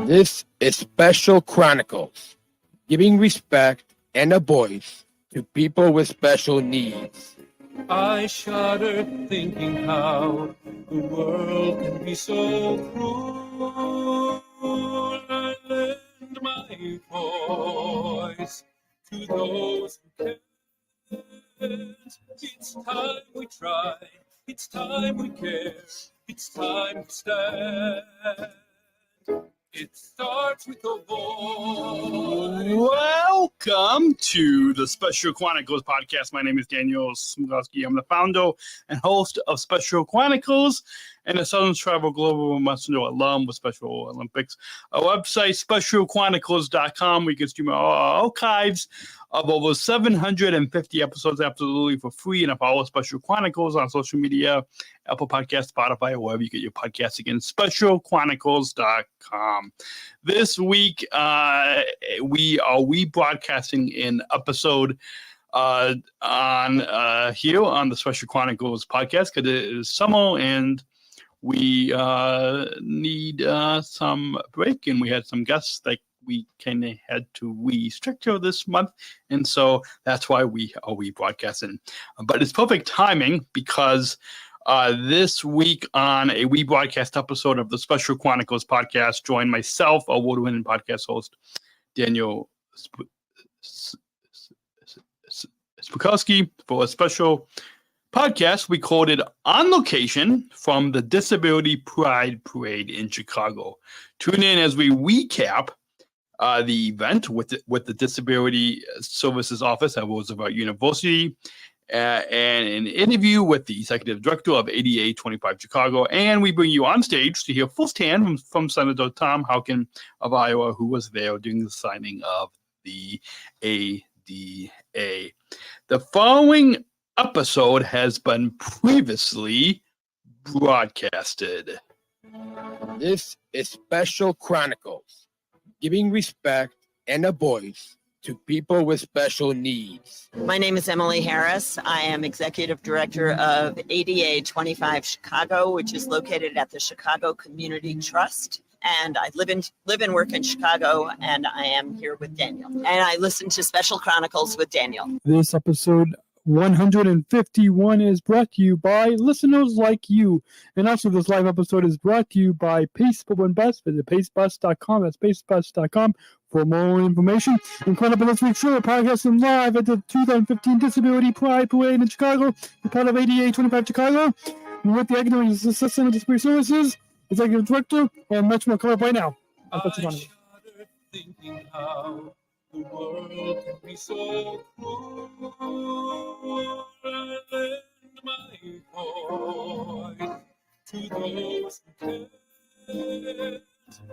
This is Special Chronicles, giving respect and a voice to people with special needs. I shudder thinking how the world can be so cruel. I lend my voice to those who can't. It's time we try, it's time we care, it's time to stand. It starts with a voice. Welcome to the Special Chronicles Podcast. My name is Daniel Smrokowski. I'm the founder and host of Special Chronicles and a Southern Travel Global Ambassador alum with Special Olympics. Our website, specialchronicles.com. We can stream our archives of over 750 episodes absolutely for free. And follow Special Chronicles on social media, Apple Podcasts, Spotify, or wherever you get your podcasts. Again, specialchronicles.com. This week, we are rebroadcasting an episode on here on the Special Chronicles podcast because it is summer and we need some break, and we had some guests that we kind of had to restructure this month, and so that's why we are rebroadcasting. But it's perfect timing because this week on a rebroadcast episode of the Special Chronicles podcast, join myself, award-winning podcast host Daniel Smrokowski, for a special podcast recorded on location from the Disability Pride Parade in Chicago. Tune in as we recap the event with the Disability Services Office at Roosevelt University, and an interview with the Executive Director of ADA25Chicago. And we bring you on stage to hear firsthand from Senator Tom Harkin of Iowa, who was there during the signing of the ADA. The following episode has been previously broadcasted. This is Special Chronicles, giving respect and a voice to people with special needs. My name is Emily Harris. I am Executive Director of ADA25Chicago, which is located at the Chicago Community Trust. And I live and work in Chicago, and I am here with Daniel. And I listen to Special Chronicles with Daniel. This episode 151 is brought to you by listeners like you. And also this live episode is brought to you by Pace and Bus. Visit pacebus.com. That's pacebus.com for more information. And caught up in this week's show, we're podcasting live at the 2015 Disability Pride Parade in Chicago. We're part of ADA25 Chicago. And with the Academic Assistant of Disability Services, Executive Director, and much more coming up right now. I shudder thinking how the world can be so cruel. I lend my voice to those who can't.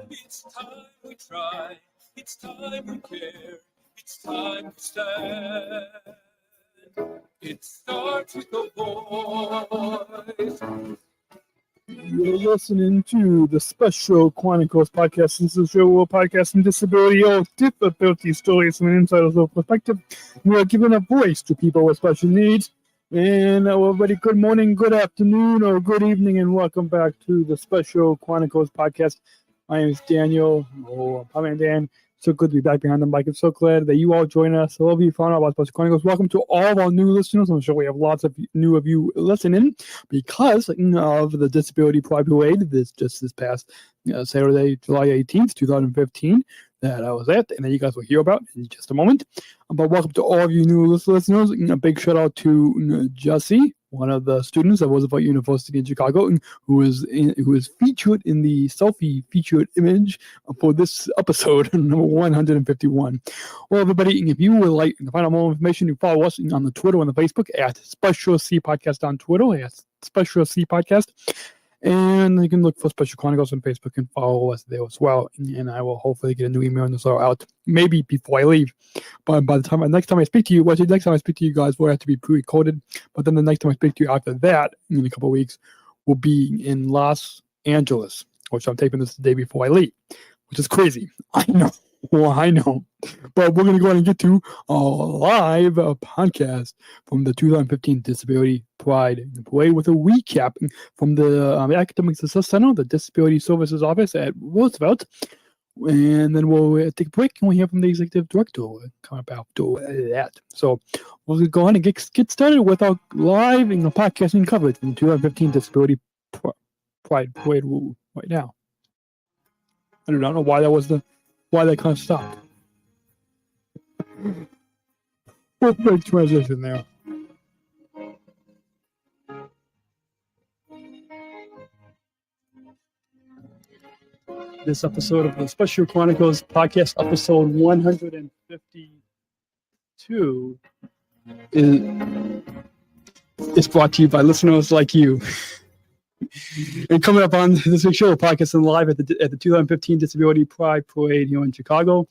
It's time we try, it's time we care, it's time to stand. It starts with a voice. You're listening to the Special Chronicles Podcast. This is your podcast on disability or difficulty stories from an insider's perspective. We are giving a voice to people with special needs. And everybody, good morning, good afternoon, or good evening, and welcome back to the Special Chronicles Podcast. My name is Daniel. I'm Dan. So good to be back behind the mic. I'm so glad that you all join us. I love you found out about Special Chronicles. Welcome to all of our new listeners. I'm sure we have lots of new of you listening because of the Disability Pride Parade this past Saturday, July 18th, 2015, that I was at, and that you guys will hear about in just a moment. But welcome to all of you new listeners. A big shout out to Jesse, one of the students at Roosevelt University in Chicago, who is featured in the selfie featured image for this episode, number 151. Well, everybody, if you would like to find out more information, you follow us on the Twitter and the Facebook at Special C Podcast on Twitter, at Special C Podcast. And you can look for Special Chronicles on Facebook and follow us there as well. And I will hopefully get a new email newsletter out maybe before I leave. But by the next time I speak to you, guys will have to be pre-recorded. But then the next time I speak to you after that, in a couple of weeks, will be in Los Angeles, which I'm taping this the day before I leave, which is crazy. I know. Well, I know. But we're going to go ahead and get to a live podcast from the 2015 Disability Pride Parade with a recap from the Academic Success Center, the Disability Services Office at Roosevelt, And then we'll take a break and we'll hear from the executive director come about that. So we'll go on and get started with our live and podcasting coverage from 2015 Disability Pride Parade right now. I do not know why that kind of stopped. Perfect transition there. This episode of the Special Chronicles Podcast, episode 152, is brought to you by listeners like you. And coming up on this week's show, podcasting live at the 2015 Disability Pride Parade here in Chicago.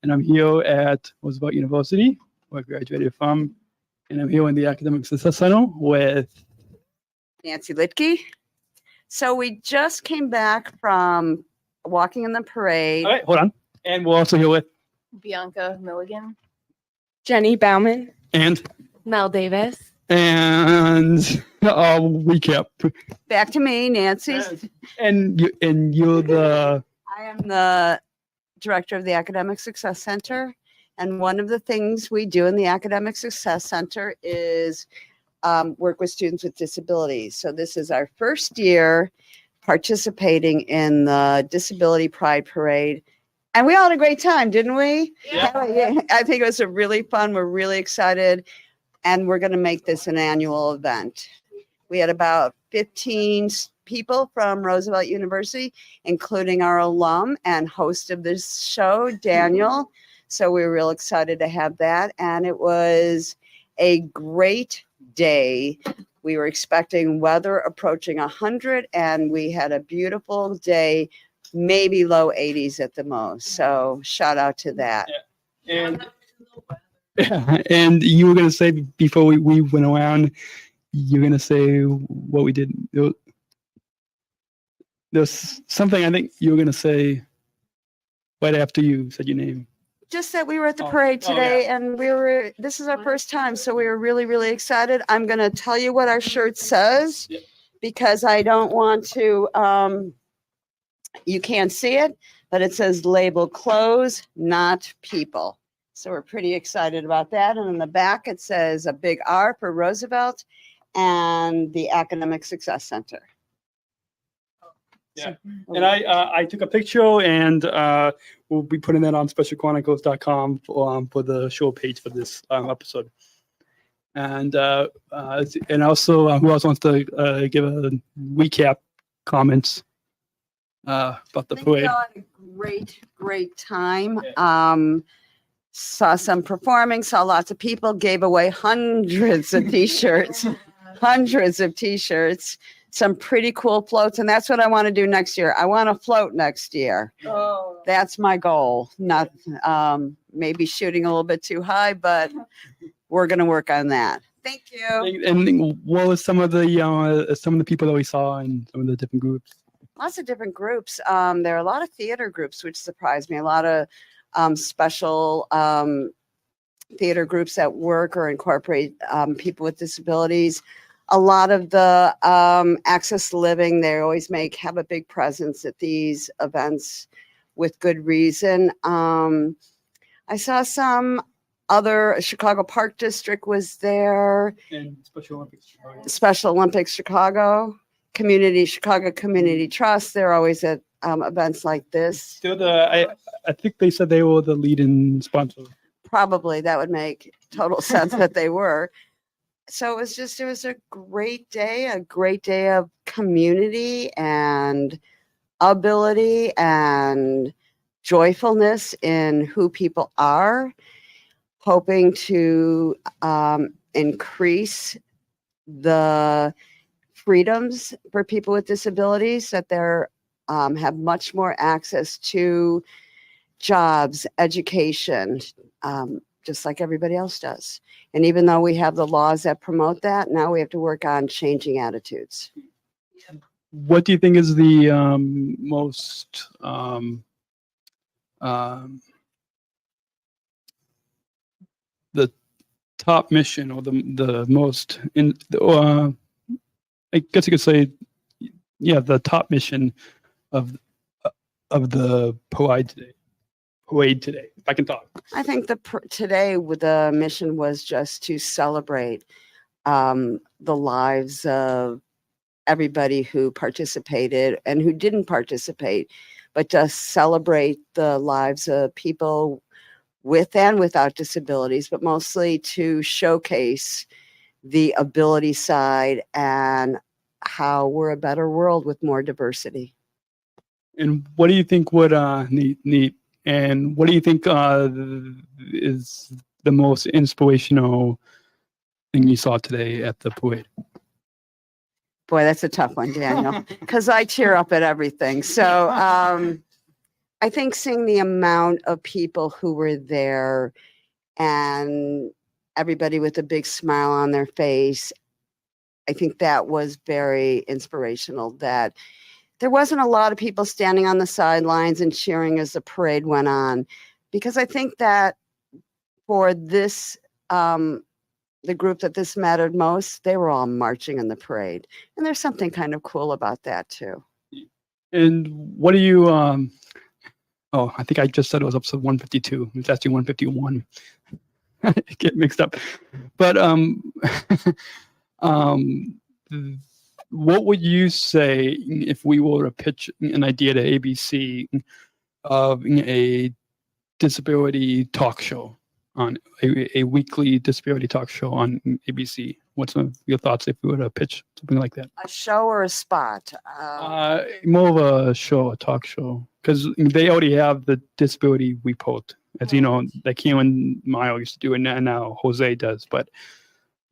And I'm here at Roosevelt University, where I graduated from. And I'm here in the Academic Success Center with Nancy Litke. So we just came back from walking in the parade. All right, hold on. And we're also here with Bianca Milligan, Jenny Bauman, and Mel Davis. Recap. Back to me, Nancy. And you're the I am the director of the Academic Success Center. And one of the things we do in the Academic Success Center is work with students with disabilities. So this is our first year participating in the Disability Pride Parade. And we all had a great time, didn't we? Yeah. I think it was a really fun. We're really excited. And we're going to make this an annual event. We had about 15 people from Roosevelt University, including our alum and host of this show, Daniel. So we were real excited to have that. And it was a great day. We were expecting weather approaching 100, and we had a beautiful day, maybe low 80s at the most. So shout out to that. and you were going to say before we went around, you're going to say what we did. There's something I think you were going to say right after you said your name. Just that we were at the parade today, and this is our first time, so we were really, really excited. I'm going to tell you what our shirt says because I don't want to, you can't see it, but it says label clothes, not people. So we're pretty excited about that. And in the back, it says a big R for Roosevelt and the Academic Success Center. Yeah. And I took a picture, and we'll be putting that on specialchronicles.com for the show page for this episode. And also, who else wants to give a recap comments about the I think parade? we all had a great time. Yeah. Saw some performing, saw lots of people, gave away hundreds of t-shirts, some pretty cool floats. And that's what I want to do next year. I want to float next year. Oh. That's my goal. Not maybe shooting a little bit too high, but we're going to work on that. Thank you. And what was some of the people that we saw in some of the different groups? Lots of different groups. There are a lot of theater groups, which surprised me. A lot of special theater groups that work or incorporate people with disabilities. A lot of the access living, they always have a big presence at these events with good reason. I saw some other, Chicago Park District was there. And Special Olympics Chicago. Special Olympics Chicago, Chicago Community Trust. They're always at events like this. I think they said they were the leading sponsor. Probably that would make total sense that they were. So it was a great day of community and ability and joyfulness in who people are, hoping to increase the freedoms for people with disabilities, that they're have much more access to jobs, education, just like everybody else does. And even though we have the laws that promote that, now we have to work on changing attitudes. What do you think is the most the top mission, or the most I guess you could say, the top mission of of the parade today? If I can talk. I think today the mission was just to celebrate the lives of everybody who participated and who didn't participate, but just celebrate the lives of people with and without disabilities, but mostly to showcase the ability side and how we're a better world with more diversity. And what do you think would neat? And what do you think is the most inspirational thing you saw today at the parade? Boy, that's a tough one, Daniel, because I tear up at everything. So I think seeing the amount of people who were there and everybody with a big smile on their face, I think that was very inspirational, that there wasn't a lot of people standing on the sidelines and cheering as the parade went on, because I think that for this, the group that this mattered most, they were all marching in the parade. And there's something kind of cool about that too. And what do you, I think I just said it was episode 152. It's actually 151. I get mixed up. But what would you say if we were to pitch an idea to ABC of a disability talk show, on a weekly disability talk show on ABC? What's some of your thoughts if we were to pitch something like that? A show or a spot? More of a show, a talk show, because they already have the disability report. As you know, like Kieran Mile used to do it, and now Jose does, but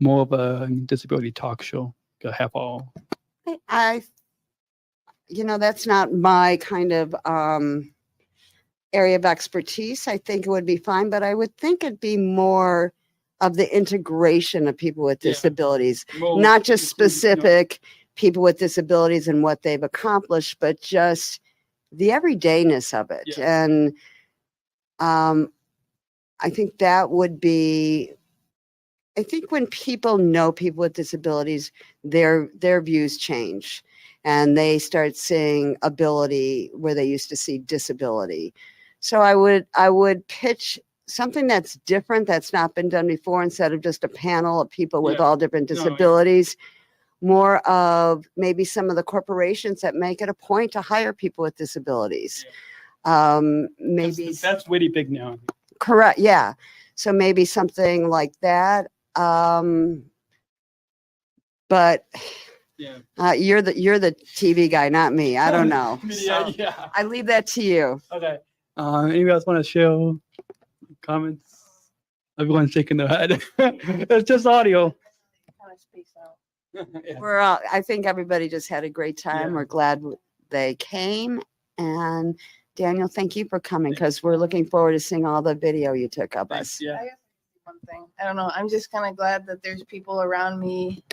more of a disability talk show. Have all. That's not my kind of area of expertise. I think it would be fine, but I would think it'd be more of the integration of people with disabilities, not just specific people with disabilities and what they've accomplished, but just the everydayness of it. Yeah. And I think that would be, I think when people know people with disabilities, their views change and they start seeing ability where they used to see disability. So I would pitch something that's different, that's not been done before, instead of just a panel of people with all different disabilities. More of maybe some of the corporations that make it a point to hire people with disabilities. Maybe that's really big now. Correct. Yeah. So maybe something like that. But you're the TV guy, not me. I don't know. So I leave that to you. Okay. Anybody else want to share comments? Everyone's shaking their head. It's just audio. I think everybody just had a great time. Yeah. We're glad they came. And Daniel, thank you for coming, because we're looking forward to seeing all the video you took of us. Yeah. One thing, I don't know, I'm just kind of glad that there's people around me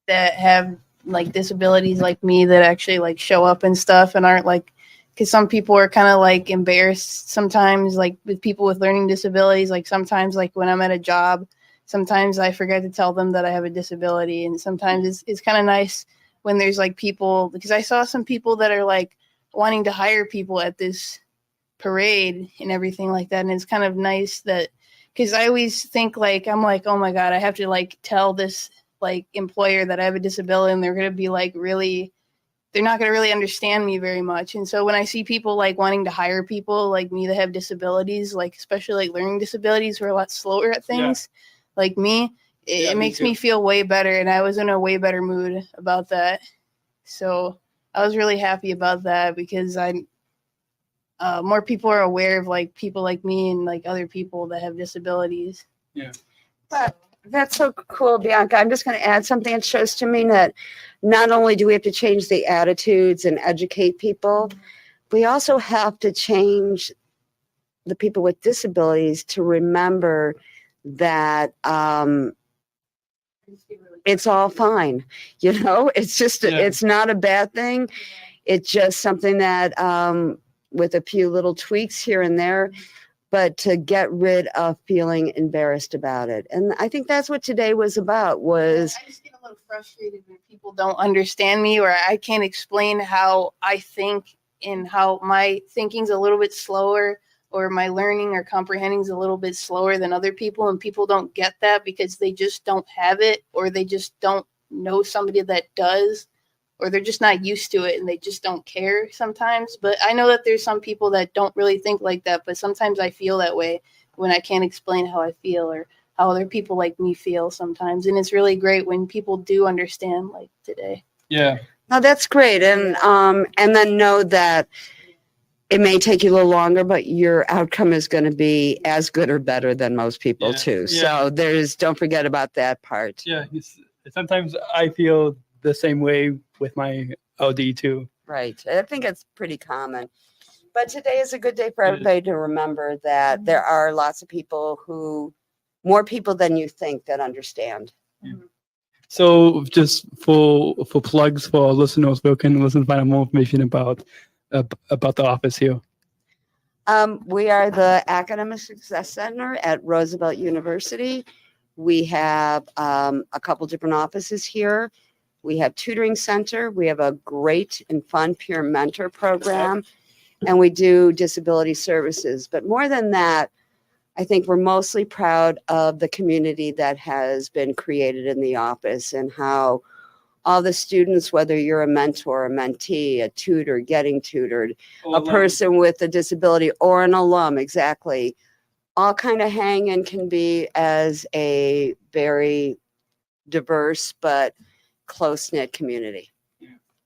that have like disabilities like me that actually like show up and stuff and aren't like, because some people are kind of like embarrassed sometimes, like with people with learning disabilities. Like sometimes, like when I'm at a job, sometimes I forget to tell them that I have a disability. And sometimes it's kind of nice when there's like people, because I saw some people that are like wanting to hire people at this parade and everything like that. And it's kind of nice that, because I always think like, I'm like, oh my God, I have to like tell this like employer that I have a disability, and they're going to be like really, they're not going to really understand me very much. And so when I see people like wanting to hire people like me that have disabilities, like especially like learning disabilities who are a lot slower at things like me, it makes me feel way better. And I was in a way better mood about that. So I was really happy about that, because more people are aware of like people like me and like other people that have disabilities. Yeah. But that's so cool, Bianca. I'm just going to add something. It shows to me that not only do we have to change the attitudes and educate people, we also have to change the people with disabilities to remember that it's all fine. It's just, it's not a bad thing. It's just something that with a few little tweaks here and there, but to get rid of feeling embarrassed about it. And I think that's what today was about. I just get a little frustrated when people don't understand me, or I can't explain how I think and how my thinking's a little bit slower, or my learning or comprehending is a little bit slower than other people, and people don't get that because they just don't have it, or they just don't know somebody that does, or they're just not used to it and they just don't care sometimes. But I know that there's some people that don't really think like that, but sometimes I feel that way when I can't explain how I feel or how other people like me feel sometimes. And it's really great when people do understand, like today. Yeah. No, that's great. And then know that it may take you a little longer, but your outcome is going to be as good or better than most people too. So don't forget about that part. Yeah. Sometimes I feel the same way with my LD too. Right. I think it's pretty common. But today is a good day for everybody to remember that there are lots of people more people than you think that understand. Yeah. So just for plugs for our listeners, where can listeners find out more information about the office here? We are the Academic Success Center at Roosevelt University. We have a couple different offices here. We have tutoring center. We have a great and fun peer mentor program, and we do disability services. But more than that, I think we're mostly proud of the community that has been created in the office and how all the students, whether you're a mentor, a mentee, a tutor, getting tutored, a person with a disability or an alum, exactly, all kind of hang and can be as a very diverse but close-knit community.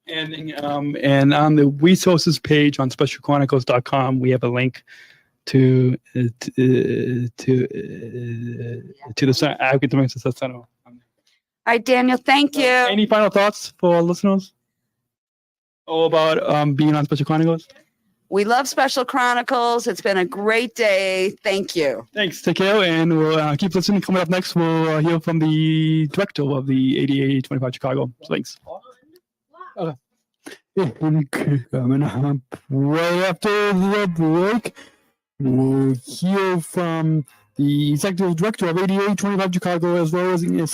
And on the resources page on specialchronicles.com, we have a link to the Academic Success Center. All right, Daniel, thank you. Any final thoughts for our listeners? All about being on Special Chronicles? We love Special Chronicles. It's been a great day. Thank you. Thanks. Take care, and we'll keep listening. Coming up next, we'll hear from the director of the ADA25Chicago. Thanks. Okay. And coming up right after the break, we'll hear from the Executive Director of ADA25Chicago, as well as a U.S.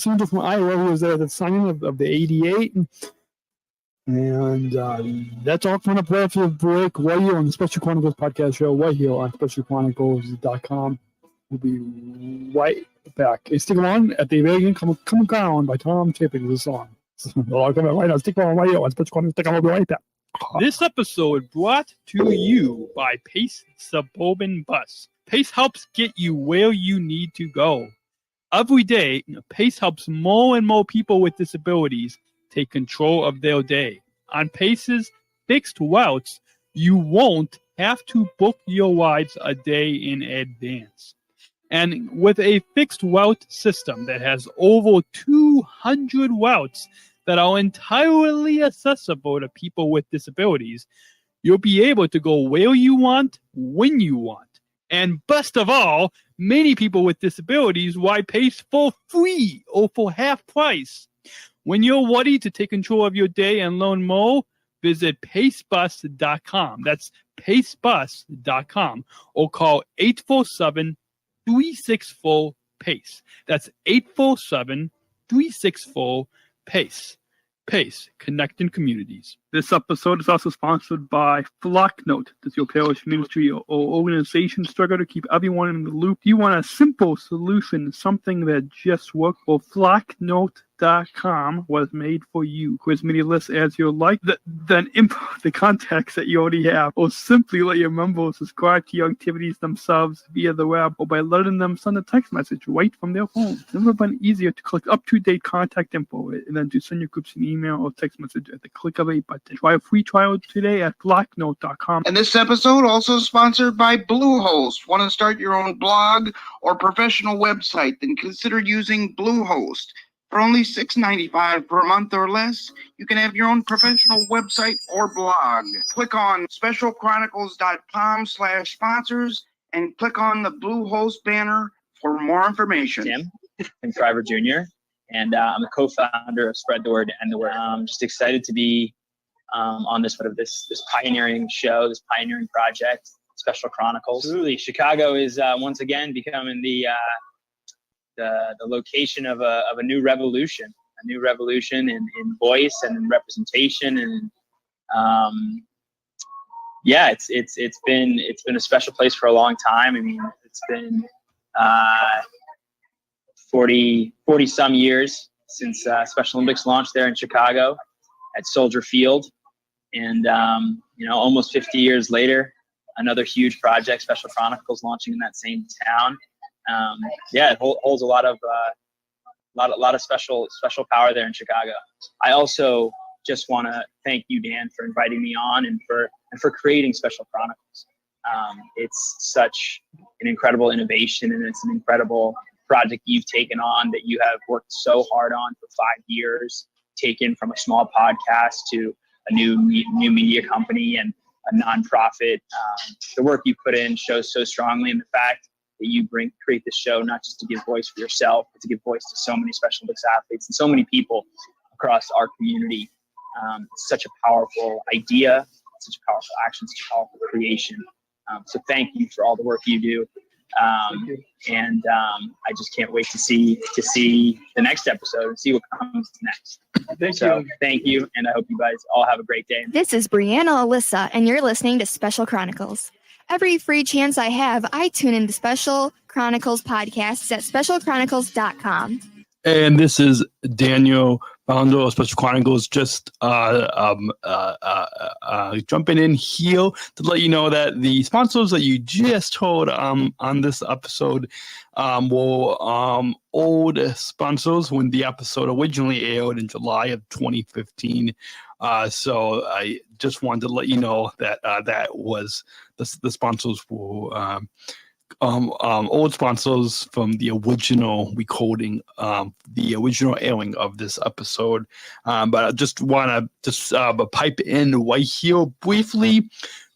Senator from Iowa, who was there at the signing of the ADA. And that's all coming up right after the break, right here on the Special Chronicles Podcast Show, right here on SpecialChronicles.com. We'll be right back. Hey, stick around at the very end. Come Down by Tom Tipping, the song. I'll come right now. Stick around right here on Special Chronicles. I'll be right back. This episode brought to you by Pace Suburban Bus. Pace helps get you where you need to go. Every day, Pace helps more and more people with disabilities take control of their day. On Pace's fixed routes, you won't have to book your rides a day in advance. And with a fixed route system that has over 200 routes that are entirely accessible to people with disabilities, you'll be able to go where you want, when you want. And best of all, many people with disabilities ride Pace for free or for half price. When you're ready to take control of your day and learn more, visit pacebus.com. That's pacebus.com, or call 847-364-PACE. That's 847-364-PACE. Pace, connecting communities. This episode is also sponsored by Flocknote. Does your parish ministry or organization struggle to keep everyone in the loop? Do you want a simple solution, something that just works? Well, Flocknote.com was made for you. Quiz many lists as you like. Then import the contacts that you already have, or simply let your members subscribe to your activities themselves via the web, or by letting them send a text message right from their phone. It's never been easier to click up-to-date contact info and then to send your groups an email or text message at the click of a button. Try a free trial today at Flocknote.com. And this episode also sponsored by Bluehost. Want to start your own blog or professional website? Then consider using Bluehost. For only $6.95 per month or less, you can have your own professional website or blog. Click on specialchronicles.com/sponsors and click on the Bluehost banner for more information. Tim and Shriver Jr., and I'm the co-founder of Spread the Word and the Word. I'm just excited to be on this pioneering show, this pioneering project, Special Chronicles. Absolutely, Chicago is once again becoming the location of a new revolution in voice and in representation, and yeah, it's been a special place for a long time. I mean, it's been 40 some years since Special Olympics launched there in Chicago at Soldier Field. And, almost 50 years later, another huge project, Special Chronicles, launching in that same town. It holds a lot of special power there in Chicago. I also just want to thank you, Dan, for inviting me on and for creating Special Chronicles. It's such an incredible innovation, and it's an incredible project you've taken on that you have worked so hard on for 5 years, taken from a small podcast to a new media company and a nonprofit. The work you put in shows so strongly, and the fact that you create this show not just to give voice for yourself, but to give voice to so many Special Olympics athletes and so many people across our community. It's such a powerful idea, such a powerful action, such a powerful creation. So thank you for all the work you do. And I just can't wait to see the next episode and see what comes next. Thank you, and I hope you guys all have a great day. This is Brianna Alyssa, and you're listening to Special Chronicles. Every free chance I have, I tune into Special Chronicles Podcasts at specialchronicles.com. And this is Daniel, founder of Special Chronicles, just jumping in here to let you know that the sponsors that you just heard on this episode were old sponsors when the episode originally aired in July of 2015. So I just wanted to let you know that that was the sponsors were old sponsors from the original recording, the original airing of this episode. But I just want to pipe in right here briefly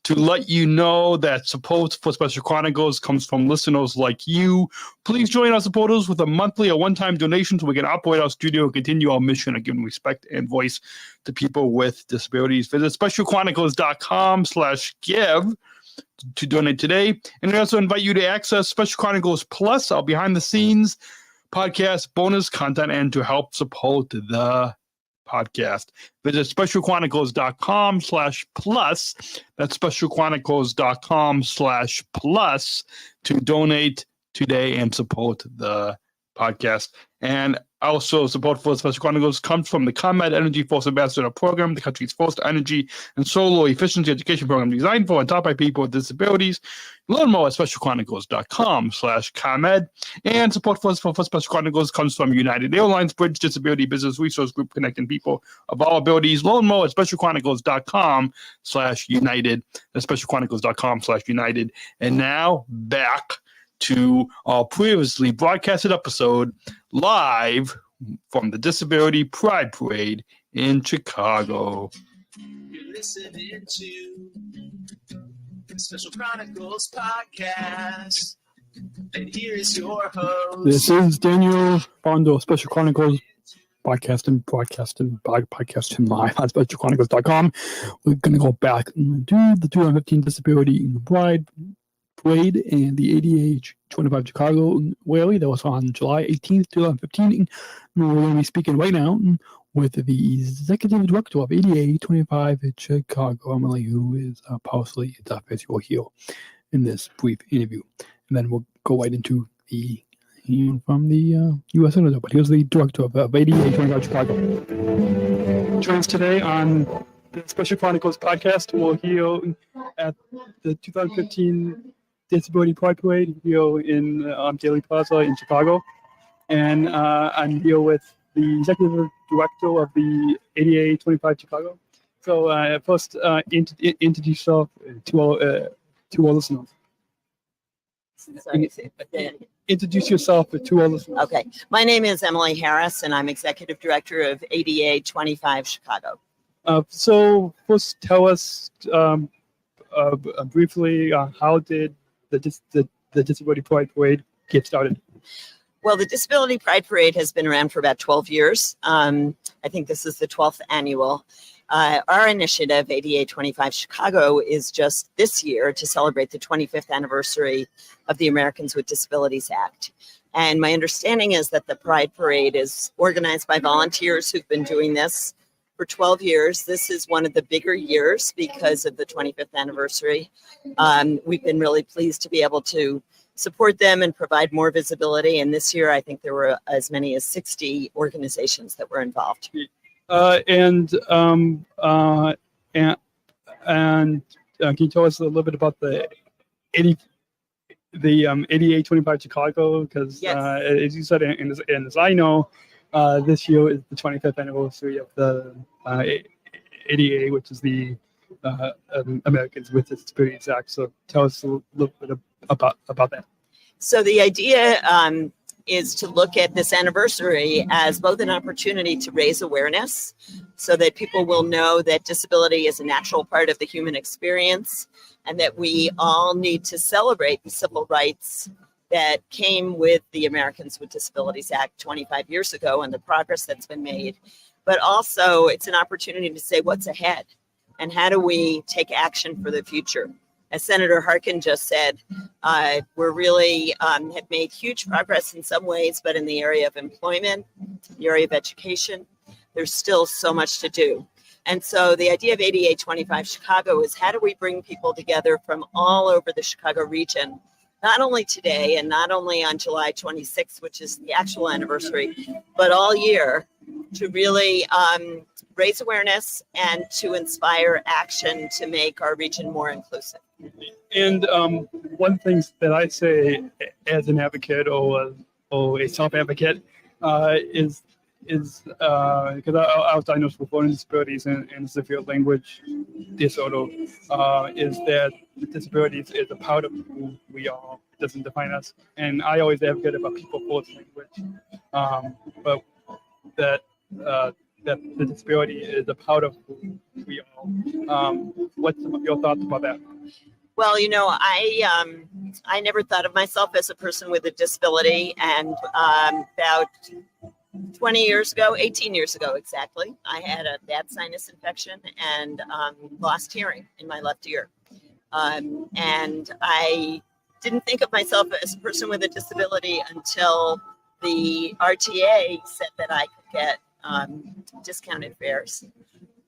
to let you know that support for Special Chronicles comes from listeners like you. Please join our supporters with a monthly or one-time donation so we can operate our studio and continue our mission of giving respect and voice to people with disabilities. Visit specialchronicles.com/give to donate today. And we also invite you to access Special Chronicles Plus, our behind-the-scenes podcast bonus content, and to help support the podcast. Visit specialchronicles.com/plus. That's specialchronicles.com/plus to donate today and support the podcast. And also, support for Special Chronicles comes from the ComEd Energy Force Ambassador Program, the country's first energy and solar efficiency education program designed for and taught by people with disabilities. Learn more at specialchronicles.com/ComEd. And support for Special Chronicles comes from United Airlines Bridge Disability Business Resource Group, connecting people of all abilities. Learn more at specialchronicles.com/United. That's specialchronicles.com/United. And now back to our previously broadcasted episode live from the Disability Pride Parade in Chicago. You're listening to the Special Chronicles Podcast, and here is your host. This is Daniel, founder of Special Chronicles podcasting live on specialchronicles.com. We're going to go back and do the 2015 Disability in the Pride Parade and the ADA25 Chicago rally that was on July 18th, 2015. And we're going to be speaking right now with the Executive Director of ADA25 Chicago, Emily, who is partially deaf, as you will hear in this brief interview. And then we'll go right into the from the U.S. Senator. But here's the Director of ADA25 Chicago. Join us today on the Special Chronicles Podcast. We're here at the 2015 Disability Pride Parade here in Daly Plaza in Chicago, and I'm here with the Executive Director of the ADA25 Chicago. So first, introduce yourself to our listeners. Introduce yourself to our listeners. Okay, my name is Emily Harris, and I'm Executive Director of ADA25 Chicago. So first, tell us briefly how did the Disability Pride Parade get started? Well, the Disability Pride Parade has been around for about 12 years. I think this is the 12th annual. Our initiative, ADA25 Chicago, is just this year to celebrate the 25th anniversary of the Americans with Disabilities Act. And my understanding is that the Pride Parade is organized by volunteers who've been doing this for 12 years. This is one of the bigger years because of the 25th anniversary. We've been really pleased to be able to support them and provide more visibility. And this year, I think there were as many as 60 organizations that were involved. Can you tell us a little bit about the ADA25Chicago? Because as you said, and as I know, this year is the 25th anniversary of the ADA, which is the Americans with Disabilities Act. So tell us a little bit about that. So the idea is to look at this anniversary as both an opportunity to raise awareness so that people will know that disability is a natural part of the human experience and that we all need to celebrate the civil rights that came with the Americans with Disabilities Act 25 years ago and the progress that's been made. But also it's an opportunity to say what's ahead and how do we take action for the future. As Senator Harkin just said, we're really have made huge progress in some ways, but in the area of employment, the area of education, there's still so much to do. And so the idea of ADA25Chicago is how do we bring people together from all over the Chicago region, not only today and not only on July 26th, which is the actual anniversary, but all year to really raise awareness and to inspire action to make our region more inclusive. And one thing that I say as an advocate or a self-advocate is because I was diagnosed with learning disabilities and severe language disorder, is that disabilities is a part of who we are. It doesn't define us. And I always advocate about people with language, but that the disability is a part of who we are. What's some of your thoughts about that? Well, I never thought of myself as a person with a disability, and about 18 years ago exactly, I had a bad sinus infection and lost hearing in my left ear. And I didn't think of myself as a person with a disability until the RTA said that I could get discounted fares.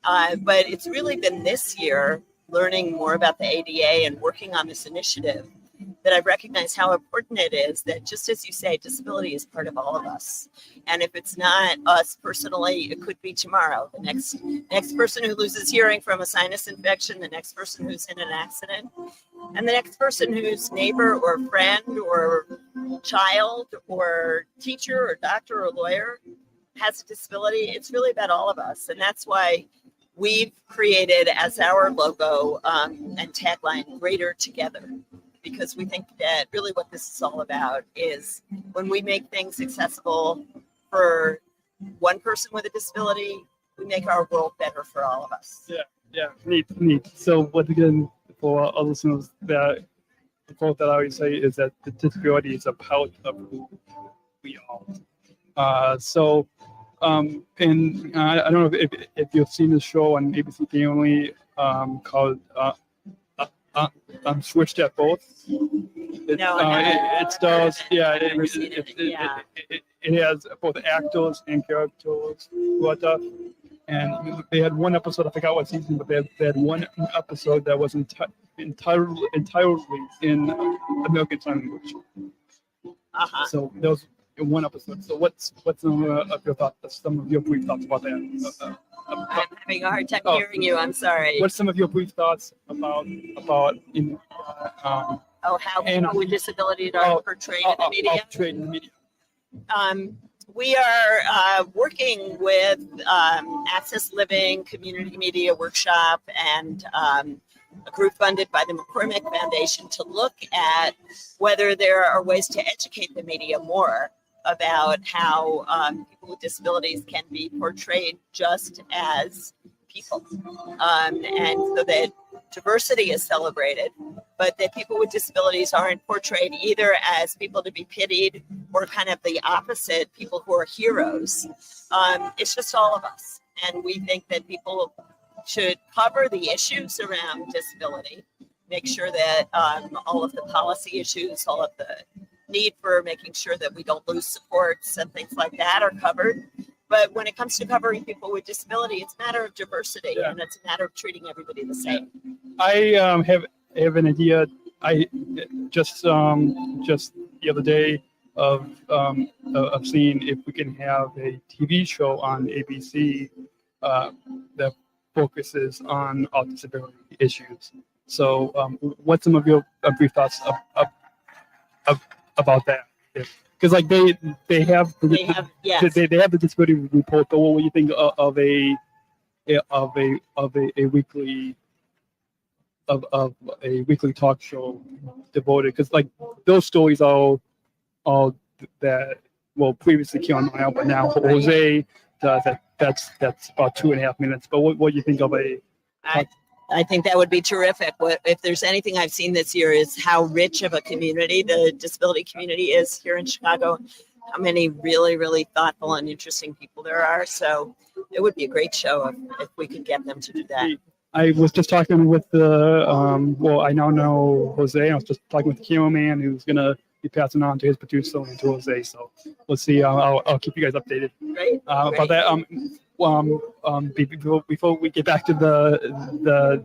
But it's really been this year, learning more about the ADA and working on this initiative, that I've recognized how important it is that, just as you say, disability is part of all of us. And if it's not us personally, it could be tomorrow. The next person who loses hearing from a sinus infection, the next person who's in an accident, and the next person whose neighbor or friend or child or teacher or doctor or lawyer has a disability. It's really about all of us. And that's why we've created as our logo and tagline, Greater Together, because we think that really what this is all about is when we make things accessible for one person with a disability, we make our world better for all of us. Yeah, neat. So once again, for our listeners, the quote that I always say is that the disability is a part of who we are. And I don't know if you've seen the show on ABC Family called Switched at Both. It stars, it has both actors and characters who are deaf. And they had one episode, I forgot what season, but they had one episode that was entirely in American Sign Language. So there was one episode. So what's some of your thoughts? Some of your brief thoughts about that? I'm having a hard time hearing you. I'm sorry. What's some of your brief thoughts about in how people with disabilities are portrayed in the media? We are working with Access Living Community Media Workshop and a group funded by the McCormick Foundation to look at whether there are ways to educate the media more about how people with disabilities can be portrayed just as people, and so that diversity is celebrated, but that people with disabilities aren't portrayed either as people to be pitied or kind of the opposite, people who are heroes. It's just all of us. And we think that people should cover the issues around disability, make sure that all of the policy issues, all of the need for making sure that we don't lose supports and things like that are covered, But when it comes to covering people with disability, it's a matter of diversity, and it's a matter of treating everybody the same. I have an idea. I just the other day of seeing if we can have a TV show on ABC that focuses on all disability issues. So, what's some of your brief thoughts about that? Because like they have the disability report, but what do you think of a weekly talk show devoted? Because like those stories are all that previously came on my own, but now Jose does that's about 2.5 minutes. But what do you think of a? I think that would be terrific. If there's anything I've seen this year is how rich of a community the disability community is here in Chicago, how many really, really thoughtful and interesting people there are. So it would be a great show if we could get them to do that. I was just talking with the, I now know Jose. I was just talking with the cameraman who's going to be passing on to his producer and to Jose. So let's see. I'll keep you guys updated. Great. About that. Before we get back to the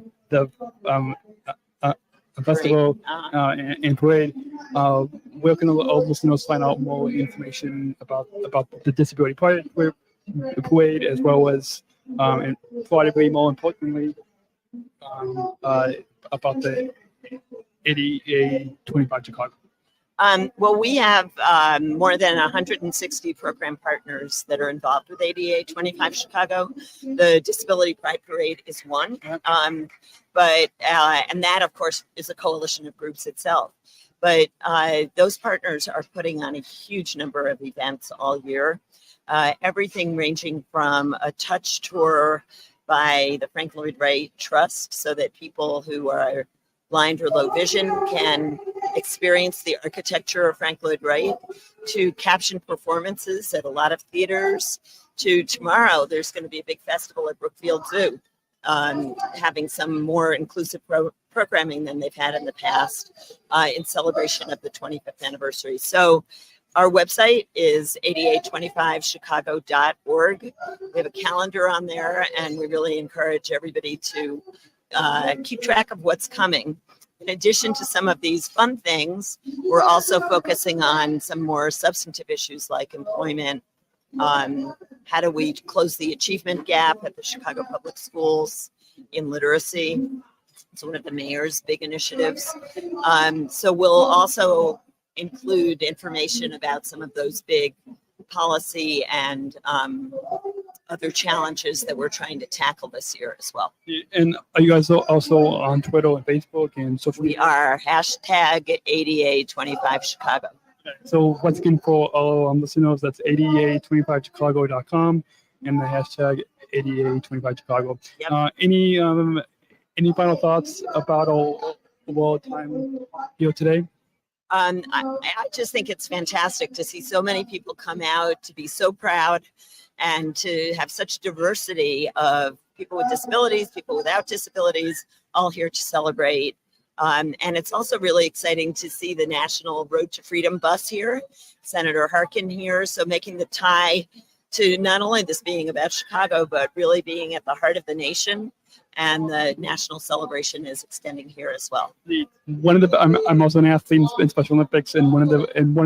festival and parade, where can all listeners find out more information about the disability parade, as well as and probably more importantly about the ADA25Chicago? Well, we have more than 160 program partners that are involved with ADA25Chicago. The Disability Pride Parade is one, and that, of course, is a coalition of groups itself. But those partners are putting on a huge number of events all year, everything ranging from a touch tour by the Frank Lloyd Wright Trust, so that people who are blind or low vision can experience the architecture of Frank Lloyd Wright, to caption performances at a lot of theaters, to tomorrow there's going to be a big festival at Brookfield Zoo, having some more inclusive programming than they've had in the past in celebration of the 25th anniversary. So our website is ADA25Chicago.org. We have a calendar on there, and we really encourage everybody to keep track of what's coming. In addition to some of these fun things, we're also focusing on some more substantive issues like employment. How do we close the achievement gap at the Chicago Public Schools in literacy? It's one of the mayor's big initiatives. So we'll also include information about some of those big policy and other challenges that we're trying to tackle this year as well. And are you guys also on Twitter and Facebook and social media? We are #ADA25Chicago. So once again, for all listeners, that's ADA25Chicago.com and the hashtag ADA25Chicago. Yep. Any final thoughts about our time here today? I just think it's fantastic to see so many people come out, to be so proud, and to have such diversity of people with disabilities, people without disabilities, all here to celebrate. And it's also really exciting to see the National Road to Freedom bus here, Senator Harkin here, so making the tie to not only this being about Chicago, but really being at the heart of the nation. And the national celebration is extending here as well. I'm also an athlete in Special Olympics, and one of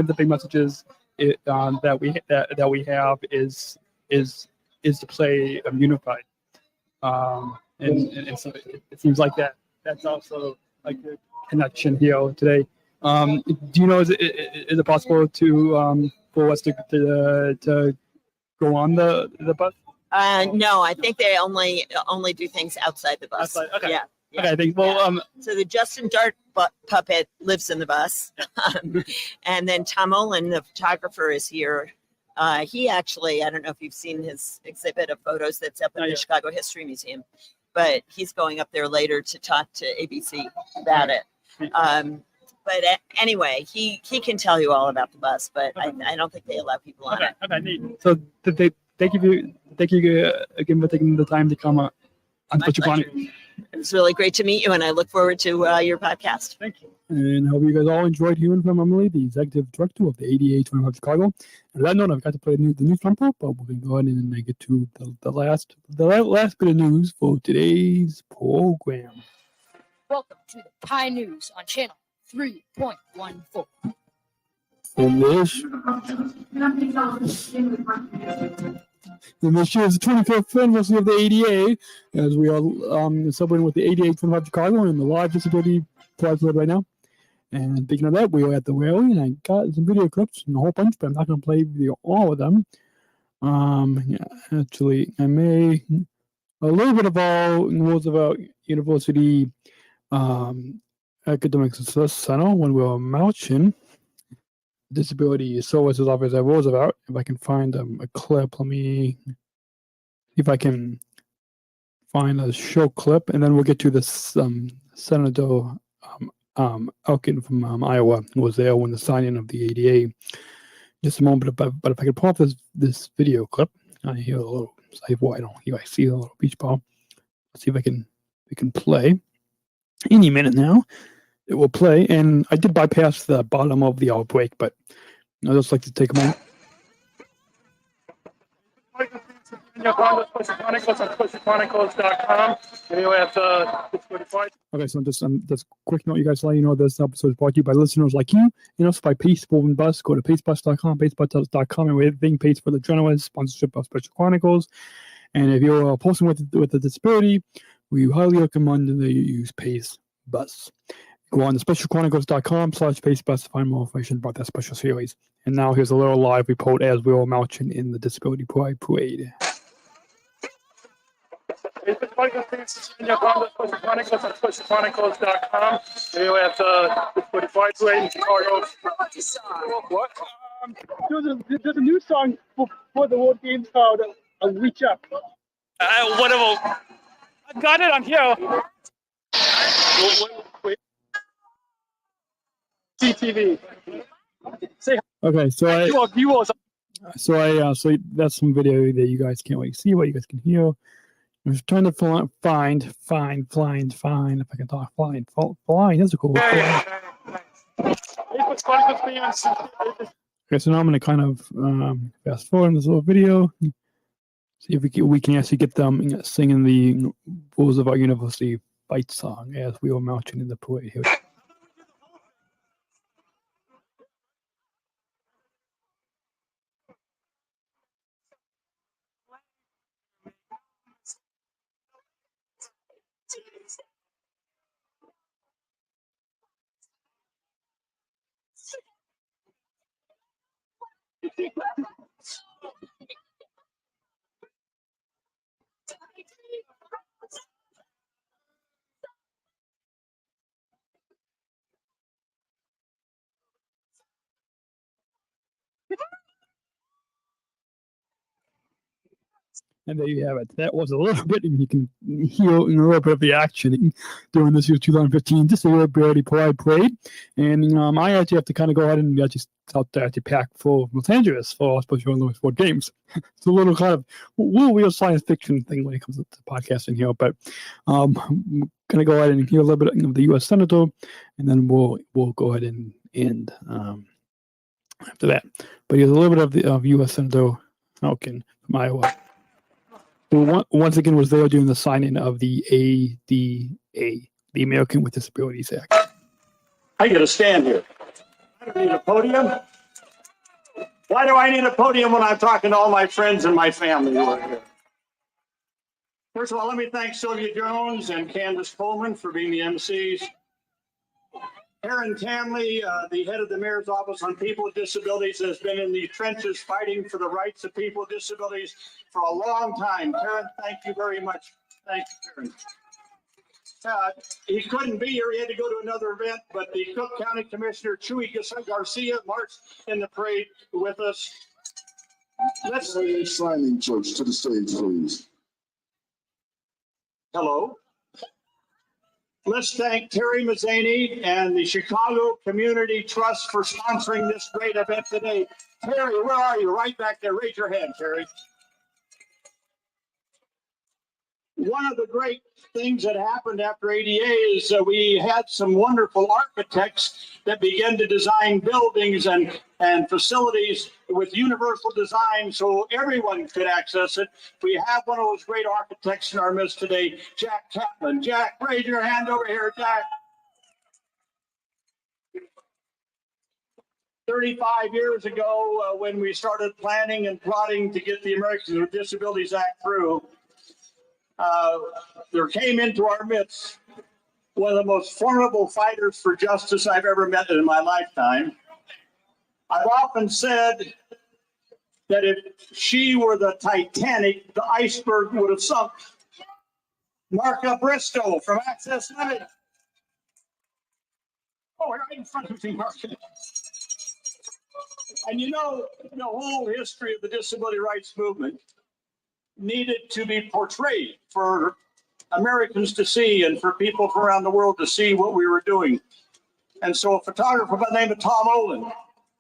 the big messages that we have is to play unified. And so it seems like that's also like the connection here today. Do you know, is it possible to for us to go on the bus? No, I think they only do things outside the bus. Outside? Okay. Yeah. Okay, I think, so the Justin Dart puppet lives in the bus. And then Tom Olin, the photographer, is here. He actually, I don't know if you've seen his exhibit of photos that's up at the Chicago History Museum, but he's going up there later to talk to ABC about it. But anyway, he can tell you all about the bus, but I don't think they allow people on it. Okay, neat. So thank you again for taking the time to come on Special Chronicles. It was really great to meet you, and I look forward to your podcast. Thank you. And I hope you guys all enjoyed hearing from Emily, the Executive Director of the ADA25Chicago. And on that note, I've got to play the news number, but we're going to go ahead and get to the last bit of news for today's program. Welcome to the Pie News on channel 3.14. And this year's 25th anniversary of the ADA, as we are celebrating with the ADA25Chicago and the live disability project right now. And speaking of that, we were at the rally, and I got some video clips and a whole bunch, but I'm not going to play all of them. Actually, I may a little bit of all Roosevelt University Academic Success Center when we were marching. Disability Services Office at Roosevelt. If I can find a clip, let me see if I can find a show clip, and then we'll get to this Senator Harkin from Iowa, who was there when the signing of the ADA. Just a moment, but if I can pull up this video clip, I hear a little. I don't hear. I see a little beach ball. Let's see if we can play. Any minute now. It will play, and I did bypass the bottom of the outbreak, but I'd just like to take a moment. Okay, so just quick note, you guys, let you know this episode is brought to you by listeners like you, and also by Pace and Bus. Go to pacebus.com, pacebus.com, and we're being paid for the journalist sponsorship of Special Chronicles. And if you're a person with a disability, we highly recommend that you use Pace Bus. Go on to specialchronicles.com/pacebus to find more information about that special series. And now here's a little live report as we were marching in the Disability Pride Parade. Specialchronicles.com. We're at the Disability Pride Parade in Chicago. What? There's a new song for the World Games called Reach Up. Whatever. I got it on here. Wait. CTV. Okay, so that's some video that you guys can't wait to see, what you guys can hear. I was trying to find if I can talk flying. That's a cool word. Okay, so now I'm going to kind of fast forward in this little video. See if we can actually get them singing the Roosevelt University fight song as we were marching in the parade here. And there you have it. That was a little bit, and you can hear a little bit of the action during this year's 2015 Disability Pride Parade. And I actually have to kind of go ahead and actually pack for Los Angeles for Special Olympics World Games. It's a little kind of real science fiction thing when it comes to podcasting here. But I'm going to go ahead and hear a little bit of the U.S. Senator, and then we'll go ahead and end after that. But here's a little bit of U.S. Senator Harkin from Iowa. Who once again was there during the signing of the ADA, the American with Disabilities Act. I get a stand here. I don't need a podium. Why do I need a podium when I'm talking to all my friends and my family who are here? First of all, let me thank Sylvia Jones and Candace Coleman for being the MCs. Aaron Tanley, the head of the Mayor's Office on People with Disabilities, has been in the trenches fighting for the rights of people with disabilities for a long time. Karen, thank you very much. Thank you, Karen. He couldn't be here. He had to go to another event, but the Cook County Commissioner, Chuy Garcia, marched in the parade with us. Let's signing church to the stage, please. Hello. Let's thank Terry Mazzani and the Chicago Community Trust for sponsoring this great event today. Terry, where are you? Right back there. Raise your hand, Terry. one of the great things that happened after ADA is we had some wonderful architects that began to design buildings and facilities with universal design so everyone could access it. We have one of those great architects in our midst today, Jack Kaplan. Jack, raise your hand over here, Jack. 35 years ago, when we started planning and plotting to get the Americans with Disabilities Act through, there came into our midst one of the most formidable fighters for justice I've ever met in my lifetime. I've often said that if she were the Titanic, the iceberg would have sunk. Marka Bristow from Access Limited. Oh, right in front of me, Marka. And you know, the whole history of the disability rights movement needed to be portrayed for Americans to see and for people from around the world to see what we were doing. And so a photographer by the name of Tom Olin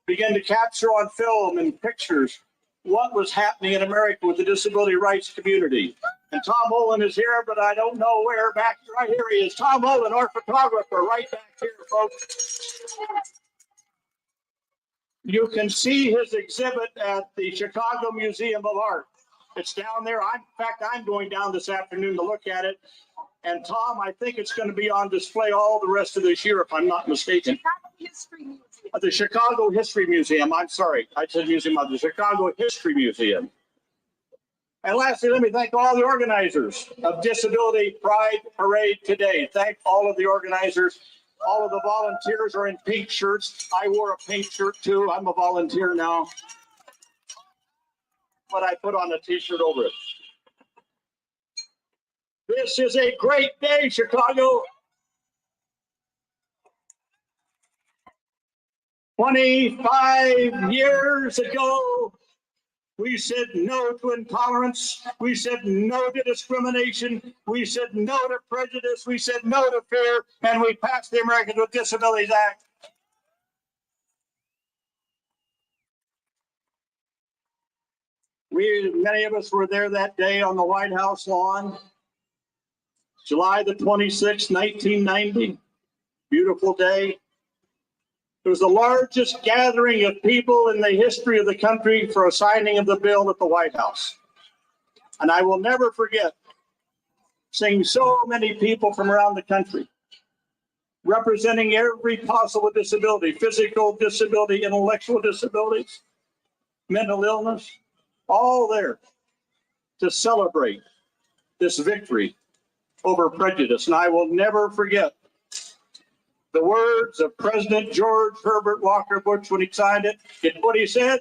began to capture on film and pictures what was happening in America with the disability rights community. And Tom Olin is here, but I don't know where. Back right here he is. Tom Olin, our photographer, right back here, folks. You can see his exhibit at the Chicago Museum of Art. It's down there. In fact, I'm going down this afternoon to look at it. And Tom, I think it's going to be on display all the rest of this year, if I'm not mistaken. The Chicago History Museum. I'm sorry. I said museum of the Chicago History Museum. And lastly, let me thank all the organizers of Disability Pride Parade today. Thank all of the organizers. All of the volunteers are in pink shirts. I wore a pink shirt too. I'm a volunteer now. But I put on a t-shirt over it. This is a great day, Chicago. 25 years ago, we said no to intolerance. We said no to discrimination. We said no to prejudice. We said no to fear. And we passed the Americans with Disabilities Act. Many of us were there that day on the White House lawn. July the 26th, 1990. Beautiful day. It was the largest gathering of people in the history of the country for a signing of the bill at the White House. And I will never forget seeing so many people from around the country representing every possible disability, physical disability, intellectual disabilities, mental illness, all there to celebrate this victory over prejudice. And I will never forget the words of President George Herbert Walker Bush when he signed it. It's what he said.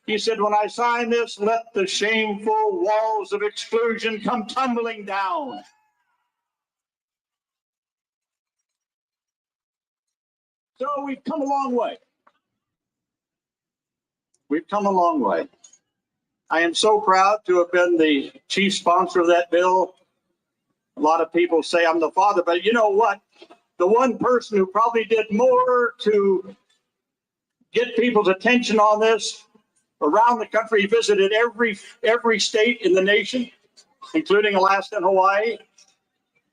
He said, when I sign this, let the shameful walls of exclusion come tumbling down. So we've come a long way. We've come a long way. I am so proud to have been the chief sponsor of that bill. A lot of people say I'm the father, but you know what? The one person who probably did more to get people's attention on this around the country, he visited every state in the nation, including Alaska and Hawaii.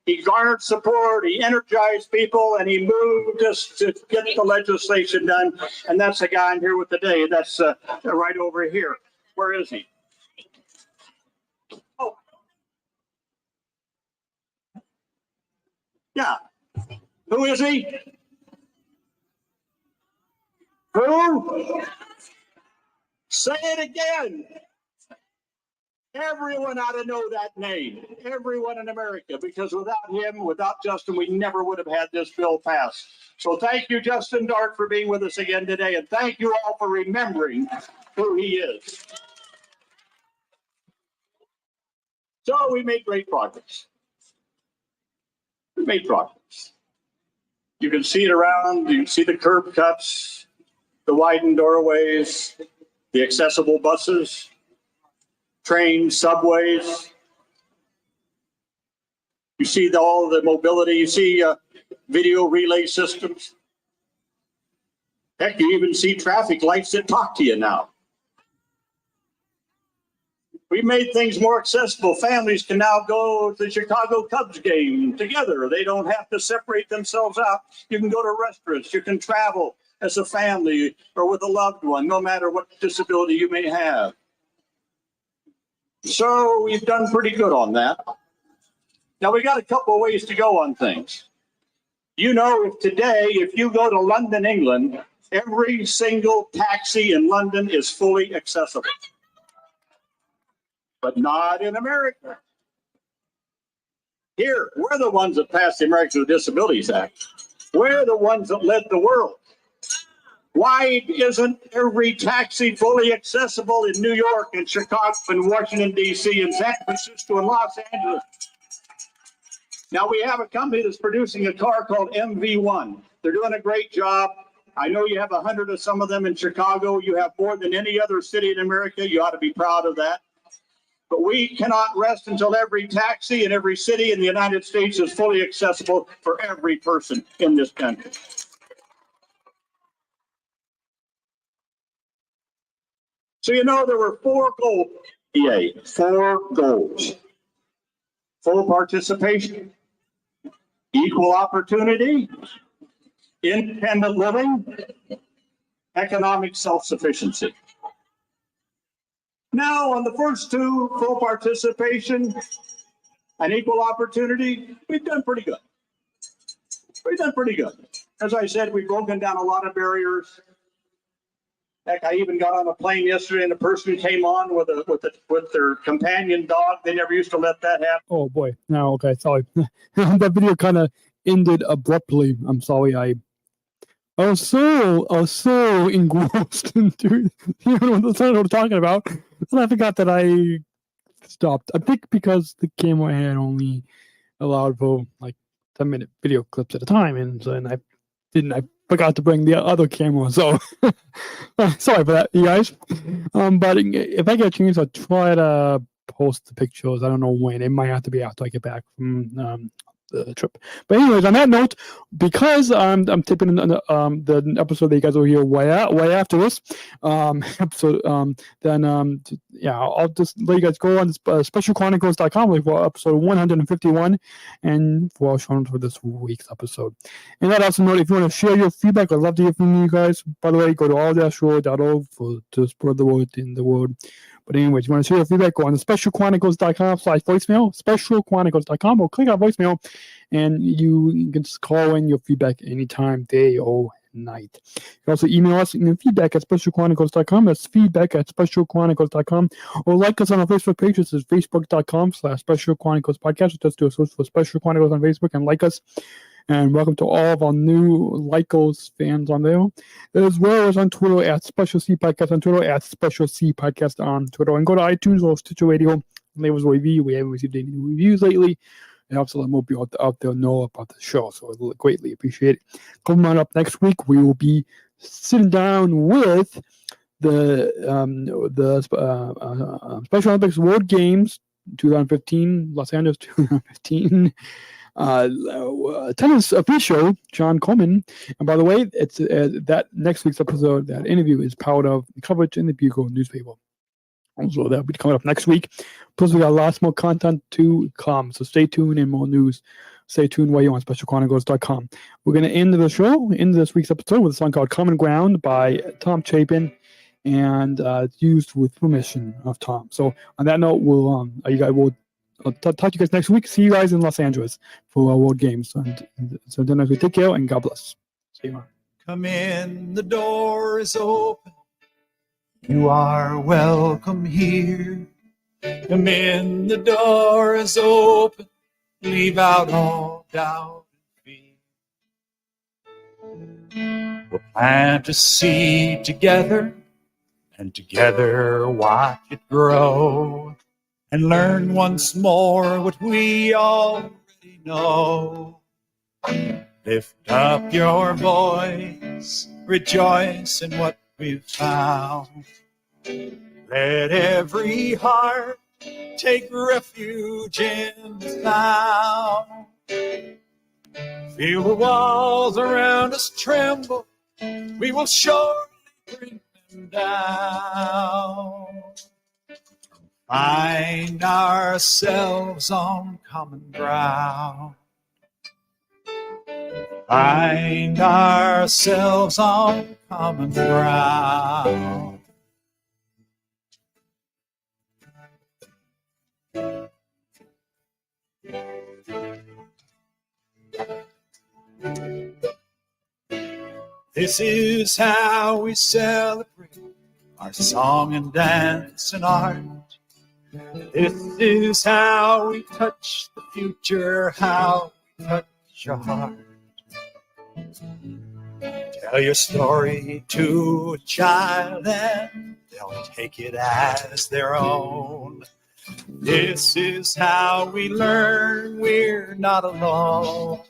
He garnered support, he energized people, and he moved us to get the legislation done. And that's the guy I'm here with today. That's right over here. Where is he? Oh. Yeah. Who is he? Who? Say it again. Everyone ought to know that name. Everyone in America, because without him, without Justin, we never would have had this bill passed. So thank you, Justin Dart, for being with us again today. And thank you all for remembering who he is. So we made great progress. We made progress. You can see it around. You can see the curb cuts, the widened doorways, the accessible buses, trains, subways. You see all the mobility. You see video relay systems. Heck, you even see traffic lights that talk to you now. We made things more accessible. Families can now go to the Chicago Cubs game together. They don't have to separate themselves out. You can go to restaurants. You can travel as a family or with a loved one, no matter what disability you may have. So we've done pretty good on that. Now we got a couple of ways to go on things. You know, if you go to London, England, every single taxi in London is fully accessible. But not in America. Here, we're the ones that passed the Americans with Disabilities Act. We're the ones that led the world. Why isn't every taxi fully accessible in New York and Chicago and Washington, D.C. and San Francisco and Los Angeles? Now we have a company that's producing a car called MV1. They're doing a great job. I know you have 100 of some of them in Chicago. You have more than any other city in America. You ought to be proud of that. But we cannot rest until every taxi in every city in the United States is fully accessible for every person in this country. So you know there were 4 goals. 4 goals. Full participation, equal opportunity, independent living, economic self-sufficiency. Now, on the first 2, full participation and equal opportunity, we've done pretty good. We've done pretty good. As I said, we've broken down a lot of barriers. Heck, I even got on a plane yesterday and a person came on with their companion dog. They never used to let that happen. Oh boy. No, okay, sorry. That video kind of ended abruptly. I'm sorry. I was so engrossed into what we're talking about, and I forgot that I stopped. I think because the camera had only allowed for like 10-minute video clips at a time, and I forgot to bring the other camera, so sorry for that, you guys. But if I get a chance, I'll try to post the pictures. I don't know when. It might have to be after I get back from the trip. But anyways, on that note, because I'm tipping the episode that you guys will hear way after this episode, I'll just let you guys go on specialchronicles.com for episode 151 and for our show notes for this week's episode. And that also note, if you want to share your feedback, I'd love to hear from you guys. By the way, go to all-show.org to spread the word in the world. But anyways, you want to share your feedback, go on to specialchronicles.com/voicemail, specialchronicles.com, or click on voicemail, and you can just call in your feedback anytime, day or night. You can also email us feedback at specialchronicles.com. That's feedback at specialchronicles.com. Or like us on our Facebook page. This is facebook.com/Special Chronicles Podcast. Just do a search for Special Chronicles on Facebook and like us. And welcome to all of our new Lycos fans on there, as well as on Twitter at Special C Podcast on Twitter, at Special C Podcast on Twitter. And go to iTunes or Stitcher Radio and leave us a review. We haven't received any new reviews lately. It helps a lot more people out there know about the show, so I greatly appreciate it. Coming on up next week, we will be sitting down with the Special Olympics World Games 2015, Los Angeles 2015. Tennis official John Coleman, and by the way, it's that next week's episode, that interview is part of the coverage in the Bugle newspaper. Also, that'll be coming up next week. Plus, we got lots more content to come, so stay tuned and more news. Stay tuned while you're on SpecialChronicles.com. We're going to end the show, end this week's episode, with a song called "Common Ground" by Tom Chapin, and it's used with permission of Tom. So, on that note, I'll talk to you guys next week. See you guys in Los Angeles for our World Games. And so until next week, take care and God bless. See you. Come in, the door is open. You are welcome here. Come in, the door is open. Leave out all doubt and fear. We'll plant a seed together, and together watch it grow. And learn once more what we already know. Lift up your voice, rejoice in what we've found. Let every heart take refuge in the sound. Feel the walls around us tremble, we will surely bring them down. Find ourselves on common ground. Find ourselves on common ground. This is how we celebrate our song and dance and art. This is how we touch the future, how we touch your heart. Tell your story to a child and they'll take it as their own. This is how we learn we're not alone.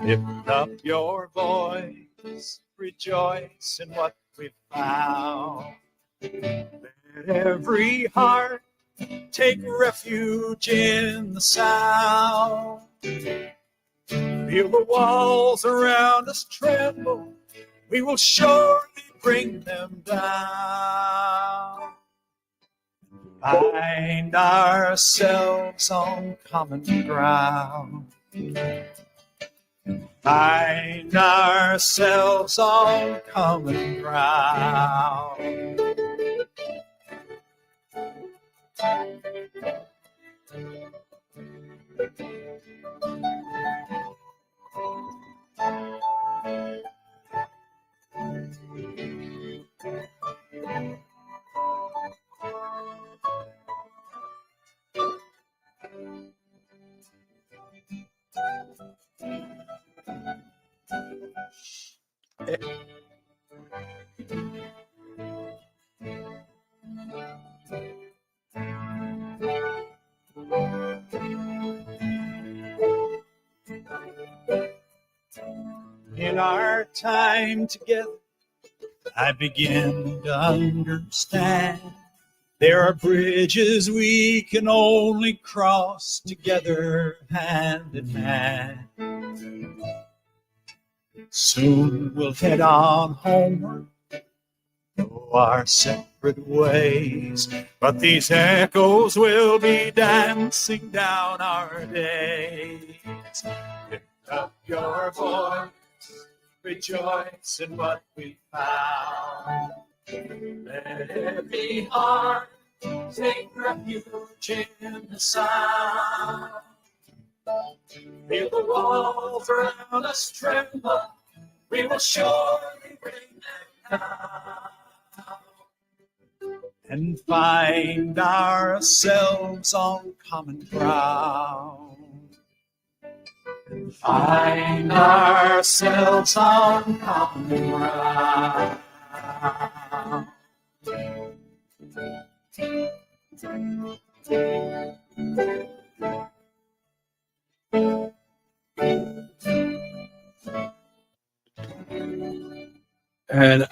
Lift up your voice, rejoice in what we found. Let every heart take refuge in the sound. Feel the walls around us tremble. We will surely bring them down. Find ourselves on common ground. Find ourselves on common ground. In our time together, I begin to understand there are bridges we can only cross together, hand in hand. Soon we'll head on homeward, go our separate ways, but these echoes will be dancing down our days. Lift up your voice, rejoice in what we found. Let every heart take refuge in the sound. Feel the walls around us tremble. We will surely bring them down. And find ourselves on common ground. Find ourselves on common ground. And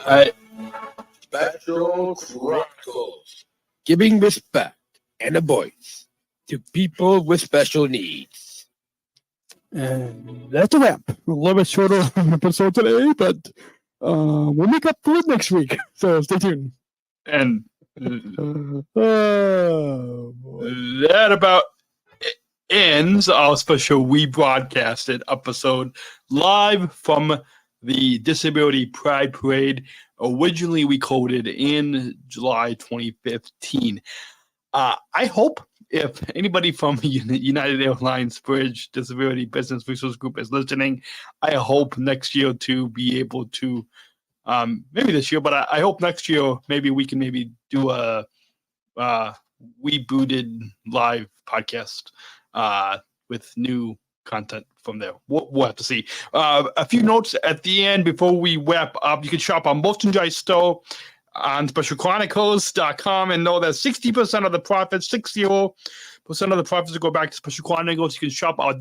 Special Chronicles, giving respect and a voice to people with special needs. And that's a wrap. A little bit shorter episode today, but we'll make up for it next week. So stay tuned. And Oh, boy. that about ends our special rebroadcasted episode live from the Disability Pride Parade, originally recorded in July 2015. I hope if anybody from United Airlines Bridge Disability Business Resource Group is listening, I hope next year to be able to, maybe this year, but I hope next year maybe we can maybe do a rebooted live podcast with new content from there. We'll have to see. A few notes at the end before we wrap up. You can shop our merchandise store on specialchronicles.com and know that 60% of the profits, 60% of the profits will go back to Special Chronicles. You can shop our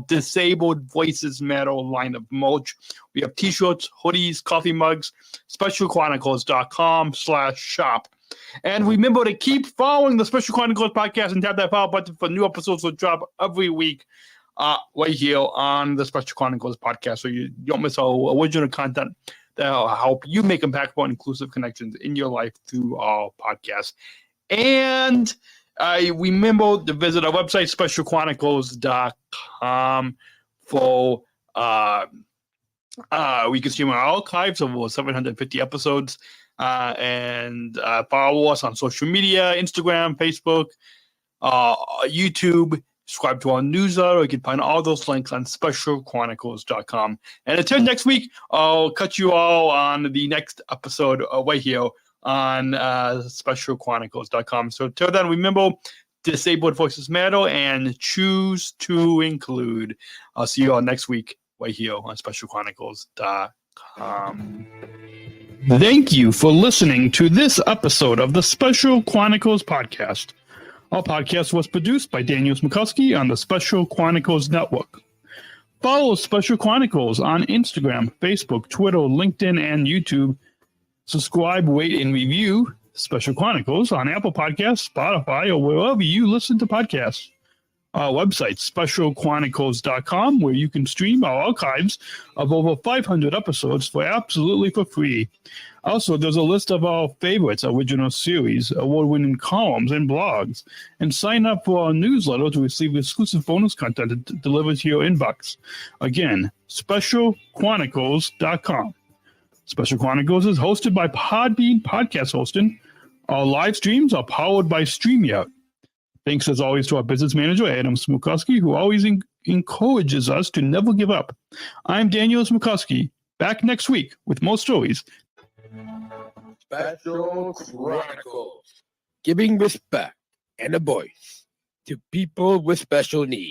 Disabled Voices Matter line of merch. We have t-shirts, hoodies, coffee mugs, specialchronicles.com/shop. And remember to keep following the Special Chronicles podcast and tap that follow button for new episodes will drop every week right here on the Special Chronicles podcast, so you don't miss our original content that will help you make impactful and inclusive connections in your life through our podcast. And remember to visit our website, specialchronicles.com, for we can see our archives of over 750 episodes, and follow us on social media, Instagram, Facebook, YouTube. Subscribe to our newsletter. You can find all those links on specialchronicles.com. And until next week, I'll catch you all on the next episode right here on specialchronicles.com. So till then, remember, disabled voices matter and choose to include. I'll see you all next week right here on specialchronicles.com. Thank you for listening to this episode of the Special Chronicles Podcast. Our podcast was produced by Daniel Smrokowski on the Special Chronicles Network. Follow Special Chronicles on Instagram, Facebook, Twitter, LinkedIn, and YouTube. Subscribe, rate, and review Special Chronicles on Apple Podcasts, Spotify, or wherever you listen to podcasts. Our website, specialchronicles.com, where you can stream our archives of over 500 episodes for free. Also, there's a list of our favorites, original series, award-winning columns, and blogs. And sign up for our newsletter to receive exclusive bonus content delivered to your inbox. Again, specialchronicles.com. Special Chronicles is hosted by Podbean Podcast Hosting. Our live streams are powered by StreamYard. Thanks, as always, to our business manager, Adam Smrokowski, who always encourages us to never give up. I'm Daniel Smrokowski, back next week with more stories. Special Chronicles, giving respect and a voice to people with special needs.